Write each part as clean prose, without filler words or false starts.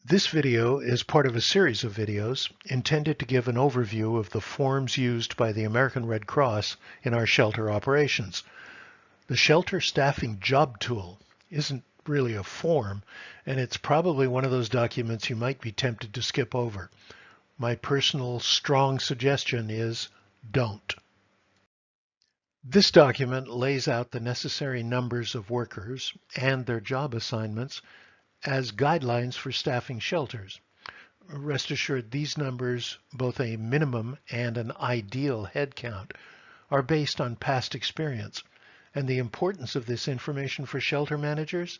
This video is part of a series of videos intended to give an overview of the forms used by the American Red Cross in our shelter operations. The Shelter Staffing Job Tool isn't really a form, and it's probably one of those documents you might be tempted to skip over. My personal strong suggestion is don't. This document lays out the necessary numbers of workers and their job assignments as guidelines for staffing shelters. Rest assured, these numbers, both a minimum and an ideal head count, are based on past experience. And the importance of this information for shelter managers,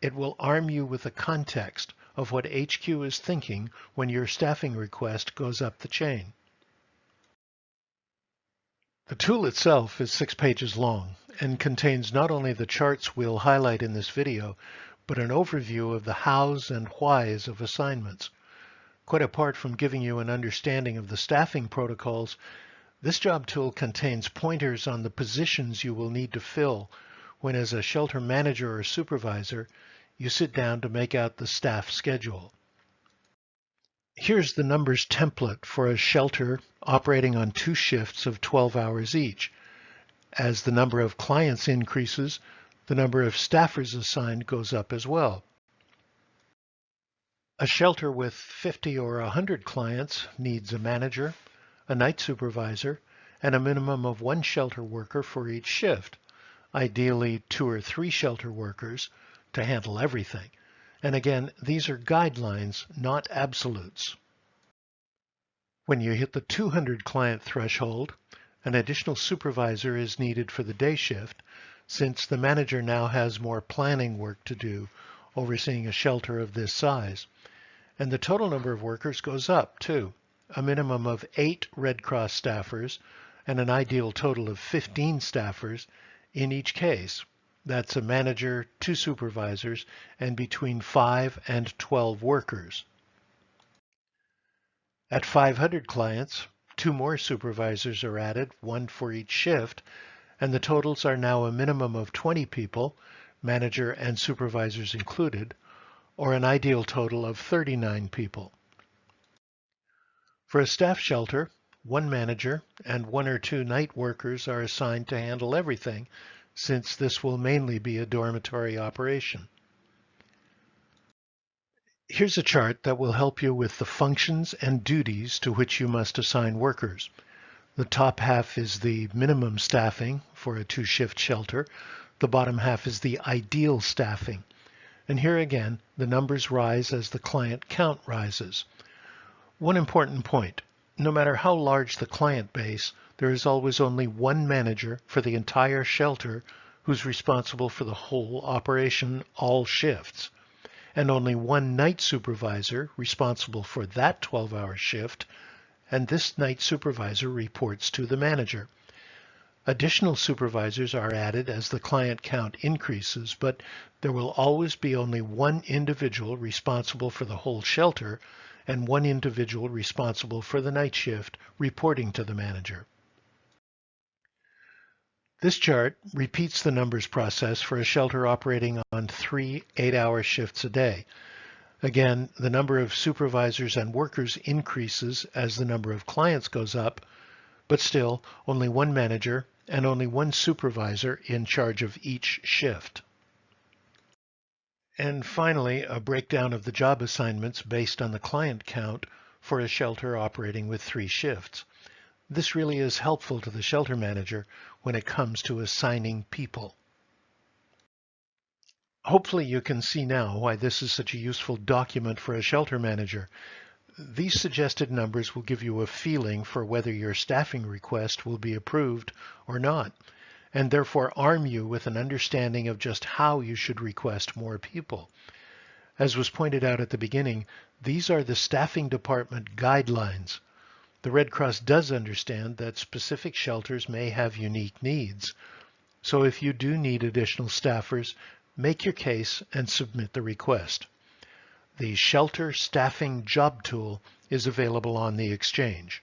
it will arm you with the context of what HQ is thinking when your staffing request goes up the chain. The tool itself is 6 pages long and contains not only the charts we'll highlight in this video, but an overview of the hows and whys of assignments. Quite apart from giving you an understanding of the staffing protocols, this job tool contains pointers on the positions you will need to fill when, as a shelter manager or supervisor, you sit down to make out the staff schedule. Here's the numbers template for a shelter operating on 2 shifts of 12 hours each. As the number of clients increases, the number of staffers assigned goes up as well. A shelter with 50 or 100 clients needs a manager, a night supervisor, and a minimum of 1 shelter worker for each shift, ideally 2 or 3 shelter workers to handle everything. And again, these are guidelines, not absolutes. When you hit the 200 client threshold, an additional supervisor is needed for the day shift, since the manager now has more planning work to do, overseeing a shelter of this size. And the total number of workers goes up too, a minimum of 8 Red Cross staffers and an ideal total of 15 staffers in each case. That's a manager, 2 supervisors, and between 5 and 12 workers. At 500 clients, 2 more supervisors are added, 1 for each shift, and the totals are now a minimum of 20 people, manager and supervisors included, or an ideal total of 39 people. For a staff shelter, 1 manager and 1 or 2 night workers are assigned to handle everything, since this will mainly be a dormitory operation. Here's a chart that will help you with the functions and duties to which you must assign workers. The top half is the minimum staffing for a 2-shift shelter. The bottom half is the ideal staffing. And here again, the numbers rise as the client count rises. One important point, no matter how large the client base, there is always only 1 manager for the entire shelter who's responsible for the whole operation, all shifts, and only 1 night supervisor responsible for that 12-hour shift, and this night supervisor reports to the manager. Additional supervisors are added as the client count increases, but there will always be only 1 individual responsible for the whole shelter and 1 individual responsible for the night shift reporting to the manager. This chart repeats the numbers process for a shelter operating on 3 8-hour shifts a day. Again, the number of supervisors and workers increases as the number of clients goes up, but still only 1 manager and only 1 supervisor in charge of each shift. And finally, a breakdown of the job assignments based on the client count for a shelter operating with 3 shifts. This really is helpful to the shelter manager when it comes to assigning people. Hopefully you can see now why this is such a useful document for a shelter manager. These suggested numbers will give you a feeling for whether your staffing request will be approved or not, and therefore arm you with an understanding of just how you should request more people. As was pointed out at the beginning, these are the staffing department guidelines. The Red Cross does understand that specific shelters may have unique needs. So if you do need additional staffers, make your case and submit the request. The Shelter Staffing Job Tool is available on the Exchange.